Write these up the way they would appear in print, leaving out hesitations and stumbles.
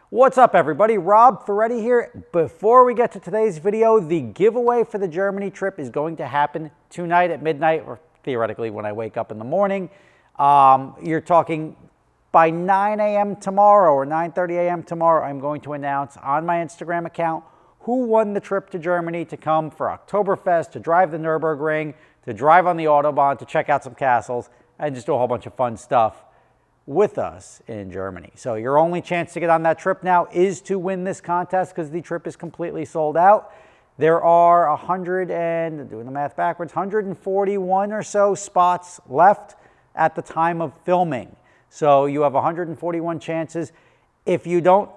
What's up, everybody? Rob Ferretti here. Before we get to today's video, the giveaway for the Germany trip is going to happen tonight at midnight, or theoretically when I wake up in the morning. You're talking by 9 a.m. tomorrow or 9:30 a.m. tomorrow, I'm going to announce on my Instagram account who won the trip to Germany to come for Oktoberfest, to drive the Nürburgring, to drive on the Autobahn, to check out some castles, and just do a whole bunch of fun stuff with us in Germany. So your only chance to get on that trip now is to win this contest because the trip is completely sold out. There are 141 or so spots left at the time of filming. So you have 141 chances. If you don't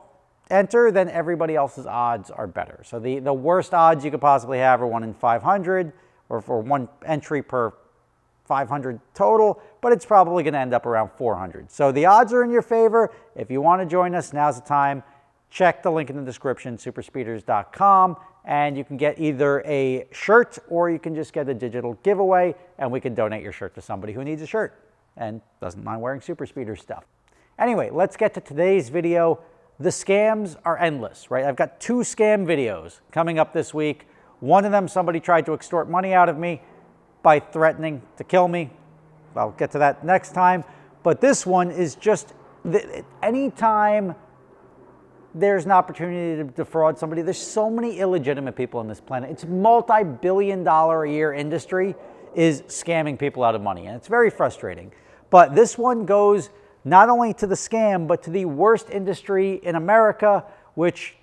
enter, then everybody else's odds are better. So the worst odds you could possibly have are 1 in 500, or for one entry per 500 total, but it's probably going to end up around 400. So the odds are in your favor. If you want to join us, now's the time. Check the link in the description, superspeeders.com, and you can get either a shirt or you can just get a digital giveaway, and we can donate your shirt to somebody who needs a shirt and doesn't mind wearing Super Speeder stuff. Anyway, let's get to today's video. The scams are endless, right? I've got 2 scam videos coming up this week. One of them, somebody tried to extort money out of me by threatening to kill me. I'll get to that next time. But this one is just, anytime there's an opportunity to defraud somebody, there's so many illegitimate people on this planet. It's multi-billion-dollar a year industry is scamming people out of money, and it's very frustrating. But this one goes not only to the scam, but to the worst industry in America, which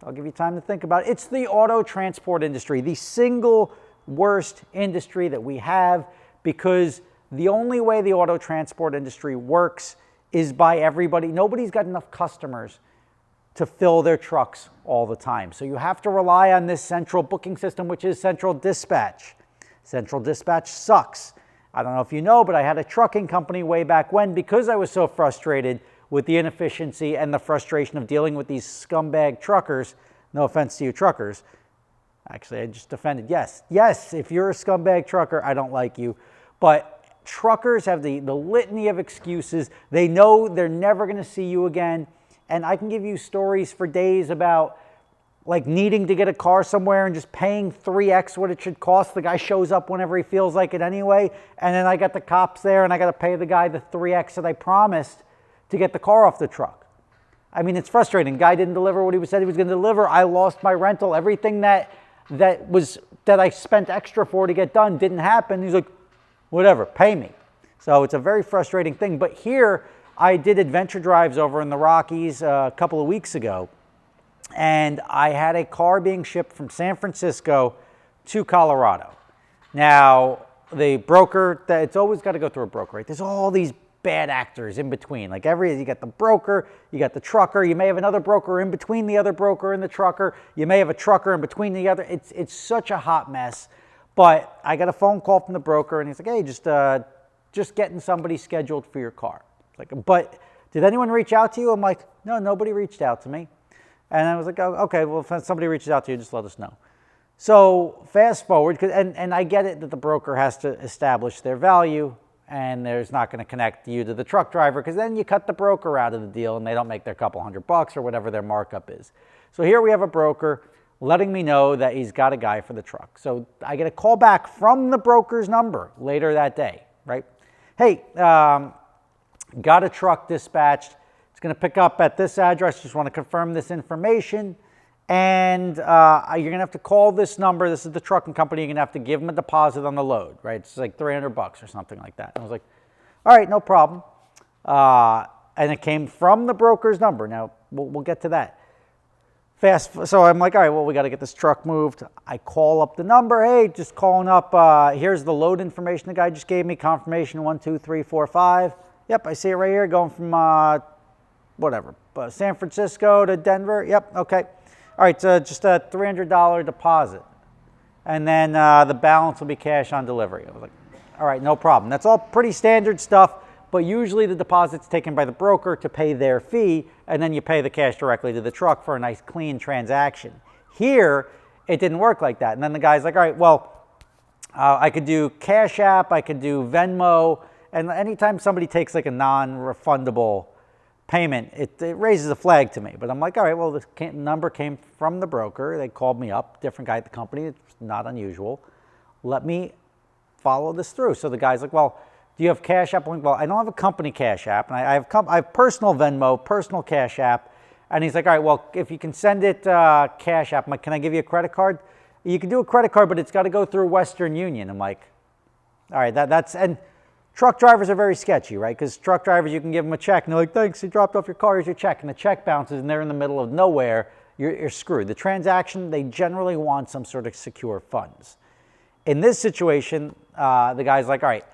I'll give you time to think about. It's the auto transport industry, the single worst industry that we have, because the only way the auto transport industry works is by everybody. Nobody's got enough customers to fill their trucks all the time. So you have to rely on this central booking system, which is Central Dispatch. Central Dispatch sucks. I don't know if you know, but I had a trucking company way back when, because I was so frustrated with the inefficiency and the frustration of dealing with these scumbag truckers. No offense to you truckers. Actually, I just offended. Yes, if you're a scumbag trucker, I don't like you. But truckers have the litany of excuses. They know they're never going to see you again. And I can give you stories for days about like needing to get a car somewhere and just paying 3x what it should cost. The guy shows up whenever he feels like it anyway. And then I got the cops there and I got to pay the guy the 3x that I promised to get the car off the truck. I mean, it's frustrating. Guy didn't deliver what he said he was going to deliver. I lost my rental. Everything that I spent extra for to get done didn't happen. He's like, whatever, pay me. So it's a very frustrating thing. But here, I did adventure drives over in the Rockies a couple of weeks ago, and I had a car being shipped from San Francisco to Colorado. Now, the broker, it's always got to go through a broker, right? There's all these bad actors in between. Like you got the broker, you got the trucker, you may have another broker in between the other broker and the trucker, you may have a trucker in between the other. It's such a hot mess. But I got a phone call from the broker and he's like, hey, just getting somebody scheduled for your car. Like, but did anyone reach out to you? I'm like, no, nobody reached out to me. And I was like, oh, okay, well, if somebody reaches out to you, just let us know. So fast forward, and I get it that the broker has to establish their value, and there's not going to connect you to the truck driver, because then you cut the broker out of the deal and they don't make their couple $100 or whatever their markup is. So here we have a broker letting me know that he's got a guy for the truck. So I get a call back from the broker's number later that day, right? Hey, got a truck dispatched. It's going to pick up at this address. Just want to confirm this information. And you're going to have to call this number. This is the trucking company. You're going to have to give them a deposit on the load, right? It's like $300 or something like that. And I was like, all right, no problem. And it came from the broker's number. Now, we'll get to that. So I'm like, all right, well, we got to get this truck moved. I call up the number. Hey, just calling up. Here's the load information the guy just gave me. Confirmation 1, 2, 3, 4, 5. Yep, I see it right here. Going from San Francisco to Denver. Yep, okay. All right, so just a $300 deposit. And then the balance will be cash on delivery. I was like, all right, no problem. That's all pretty standard stuff, but usually the deposit's taken by the broker to pay their fee, and then you pay the cash directly to the truck for a nice clean transaction. Here, it didn't work like that. And then the guy's like, all right, well, I could do Cash App, I could do Venmo, and anytime somebody takes like a non-refundable payment, it raises a flag to me. But I'm like, all right, well, this number came from the broker. They called me up, different guy at the company. It's not unusual. Let me follow this through. So the guy's like, well, do you have Cash App? I'm like, well, I don't have a company Cash App. And I have personal Venmo, personal Cash App. And he's like, all right, well, if you can send it Cash App, I'm like, can I give you a credit card? You can do a credit card, but it's got to go through Western Union. I'm like, all right, and truck drivers are very sketchy, right? Because truck drivers, you can give them a check, and they're like, thanks, you dropped off your car, here's your check. And the check bounces, and they're in the middle of nowhere. You're screwed. The transaction, they generally want some sort of secure funds. In this situation, the guy's like, all right.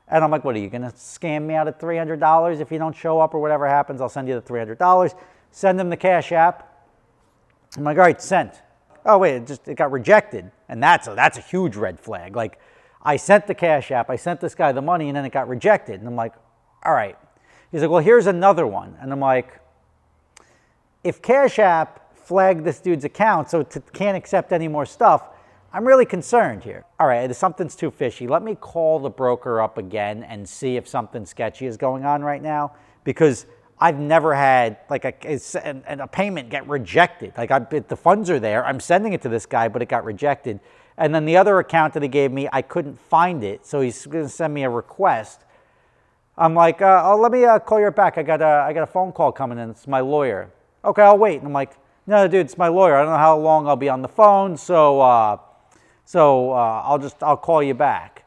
And I'm like, what, are you going to scam me out of $300 if you don't show up or whatever happens? I'll send you the $300. Send them the Cash App. I'm like, all right, sent. Oh, wait, it got rejected. And that's a huge red flag. Like, I sent the Cash App, I sent this guy the money, and then it got rejected. And I'm like, all right. He's like, well, here's another one. And I'm like, if Cash App flagged this dude's account so it can't accept any more stuff, I'm really concerned here. All right, something's too fishy. Let me call the broker up again and see if something sketchy is going on right now, because I've never had like a payment get rejected. Like the funds are there, I'm sending it to this guy, but it got rejected. And then the other account that he gave me, I couldn't find it, so he's going to send me a request. I'm like, oh, let me call you right back. I got a phone call coming in. It's my lawyer. Okay, I'll wait. And I'm like, no, dude, it's my lawyer. I don't know how long I'll be on the phone, so I'll call you back.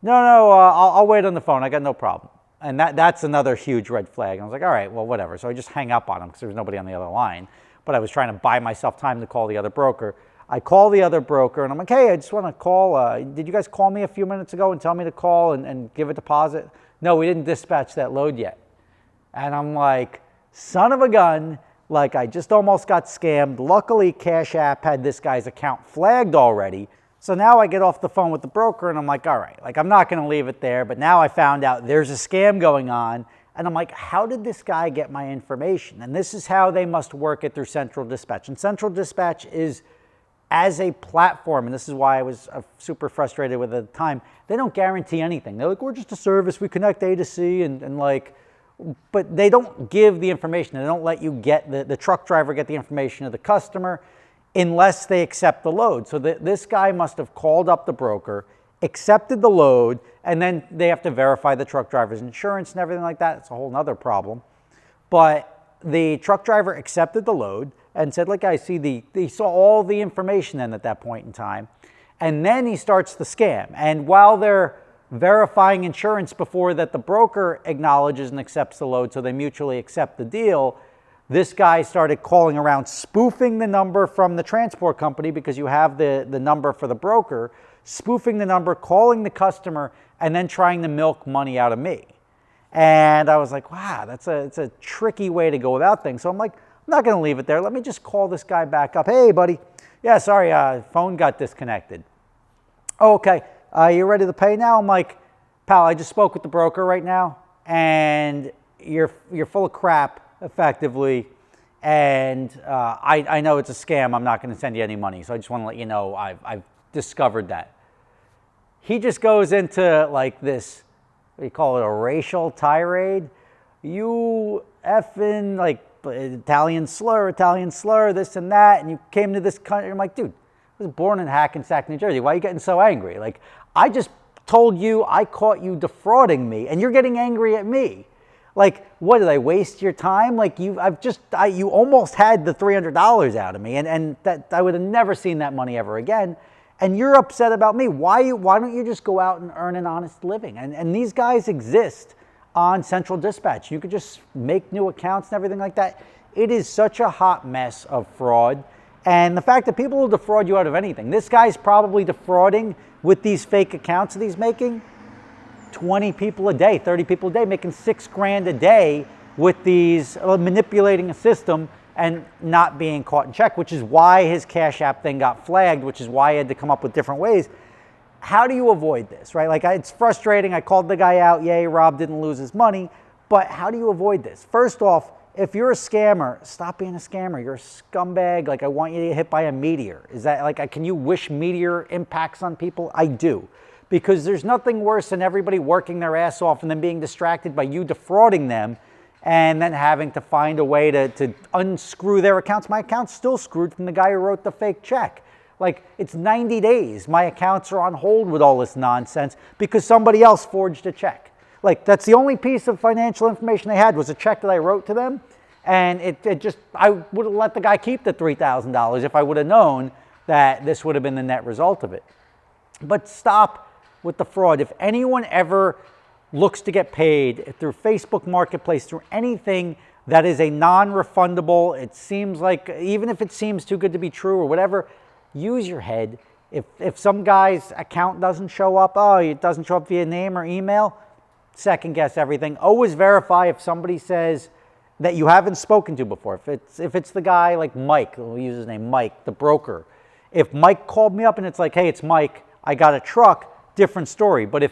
No, I'll wait on the phone. I got no problem. And that's another huge red flag. I was like, all right, well, whatever. So I just hang up on him because there was nobody on the other line. But I was trying to buy myself time to call the other broker. I call the other broker, and I'm like, hey, I just want to call. Did you guys call me a few minutes ago and tell me to call and give a deposit? No, we didn't dispatch that load yet. And I'm like, son of a gun, like I just almost got scammed. Luckily, Cash App had this guy's account flagged already. So now I get off the phone with the broker, and I'm like, all right, like I'm not going to leave it there. But now I found out there's a scam going on. And I'm like, how did this guy get my information? And this is how they must work it through Central Dispatch. And Central Dispatch is, as a platform, and this is why I was super frustrated with it at the time, they don't guarantee anything. They're like, we're just a service, we connect A to C, and like, but they don't give the information. They don't let you get, the truck driver get the information of the customer unless they accept the load. So this guy must have called up the broker, accepted the load, and then they have to verify the truck driver's insurance and everything like that. It's a whole nother problem. But the truck driver accepted the load and said, look, I see he saw all the information then at that point in time. And then he starts the scam. And while they're verifying insurance before that the broker acknowledges and accepts the load, so they mutually accept the deal, this guy started calling around, spoofing the number from the transport company because you have the number for the broker, spoofing the number, calling the customer, and then trying to milk money out of me. And I was like, wow, it's a tricky way to go about things. So I'm like, I'm not going to leave it there. Let me just call this guy back up. Hey, buddy. Yeah, sorry, phone got disconnected. Oh, okay. You ready to pay now? I'm like, pal, I just spoke with the broker right now, and you're full of crap, effectively. And I know it's a scam. I'm not going to send you any money. So I just want to let you know I've discovered that. He just goes into like this, what do you call it, a racial tirade? You effing, like, Italian slur, this and that, and you came to this country. I'm like, dude, I was born in Hackensack, New Jersey. Why are you getting so angry? Like, I just told you I caught you defrauding me, and you're getting angry at me. Like, what, did I waste your time? Like, you almost had the $300 out of me, and that I would have never seen that money ever again. And you're upset about me. Why don't you just go out and earn an honest living? And these guys exist on Central Dispatch. You could just make new accounts and everything like that. It is such a hot mess of fraud. And the fact that people will defraud you out of anything. This guy's probably defrauding with these fake accounts that he's making 20 people a day, 30 people a day, making $6,000 a day with these, manipulating a system and not being caught in check, which is why his Cash App thing got flagged, which is why he had to come up with different ways. How do you avoid this, right? Like, it's frustrating. I called the guy out. Yay, Rob didn't lose his money. But how do you avoid this? First off, if you're a scammer, stop being a scammer. You're a scumbag. Like, I want you to get hit by a meteor. Is that like, can you wish meteor impacts on people? I do. Because there's nothing worse than everybody working their ass off and then being distracted by you defrauding them and then having to find a way to unscrew their accounts. My account's still screwed from the guy who wrote the fake check. Like, it's 90 days. My accounts are on hold with all this nonsense because somebody else forged a check. Like, that's the only piece of financial information they had was a check that I wrote to them. And I would have let the guy keep the $3,000 if I would have known that this would have been the net result of it. But stop with the fraud. If anyone ever looks to get paid through Facebook Marketplace, through anything that is a non-refundable, it seems like, even if it seems too good to be true or whatever, use your head. If some guy's account doesn't show up, it doesn't show up via name or email, second guess everything. Always verify if somebody says that you haven't spoken to before. If it's the guy like Mike, we'll use his name, Mike, the broker. If Mike called me up and it's like, hey, it's Mike, I got a truck, different story. But if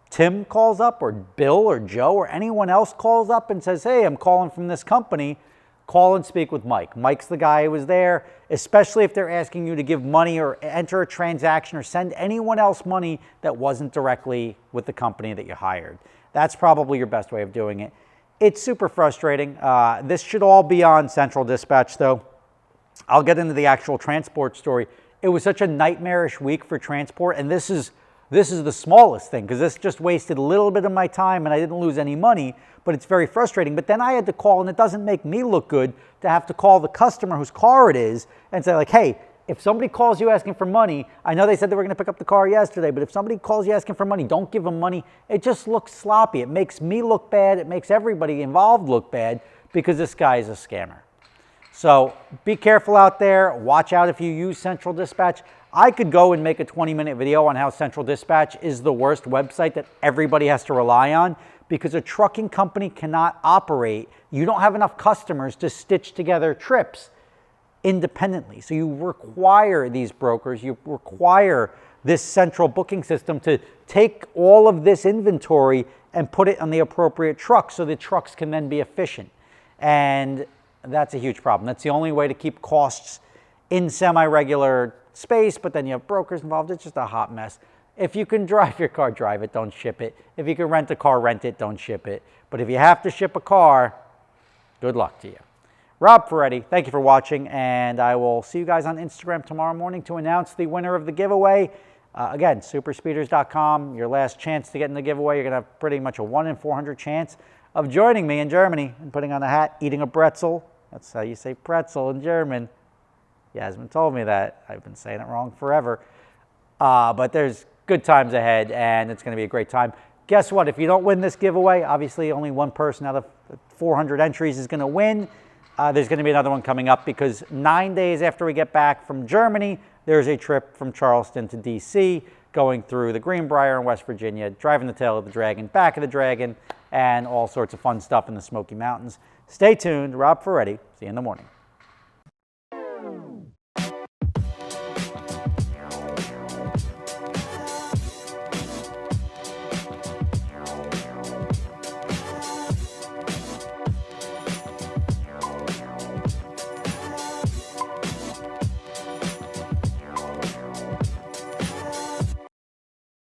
Tim calls up or Bill or Joe or anyone else calls up and says, hey, I'm calling from this company, call and speak with Mike. Mike's the guy who was there, especially if they're asking you to give money or enter a transaction or send anyone else money that wasn't directly with the company that you hired. That's probably your best way of doing it. It's super frustrating. This should all be on Central Dispatch, though. I'll get into the actual transport story. It was such a nightmarish week for transport, and this is the smallest thing because this just wasted a little bit of my time and I didn't lose any money, but it's very frustrating. But then I had to call, and it doesn't make me look good to have to call the customer whose car it is and say like, hey, if somebody calls you asking for money, I know they said they were going to pick up the car yesterday, but if somebody calls you asking for money, don't give them money. It just looks sloppy. It makes me look bad. It makes everybody involved look bad because this guy is a scammer. So be careful out there. Watch out if you use Central Dispatch. I could go and make a 20-minute video on how Central Dispatch is the worst website that everybody has to rely on because a trucking company cannot operate. You don't have enough customers to stitch together trips independently. So you require these brokers, you require this central booking system to take all of this inventory and put it on the appropriate truck so the trucks can then be efficient. And that's a huge problem. That's the only way to keep costs in semi-regular space, but then you have brokers involved. It's just a hot mess. If you can drive your car, drive it, don't ship it. If you can rent a car, rent it, don't ship it. But if you have to ship a car, good luck to you. Rob Ferretti, thank you for watching, and I will see you guys on Instagram tomorrow morning to announce the winner of the giveaway. Again, superspeeders.com, your last chance to get in the giveaway. You're going to have pretty much a 1 in 400 chance of joining me in Germany and putting on a hat, eating a pretzel. That's how you say pretzel in German. Yasmin told me that. I've been saying it wrong forever. But there's good times ahead, and it's going to be a great time. Guess what? If you don't win this giveaway, obviously only one person out of 400 entries is going to win. There's going to be another one coming up because 9 days after we get back from Germany, there's a trip from Charleston to D.C., going through the Greenbrier in West Virginia, driving the tail of the dragon, back of the dragon, and all sorts of fun stuff in the Smoky Mountains. Stay tuned. Rob Ferretti. See you in the morning.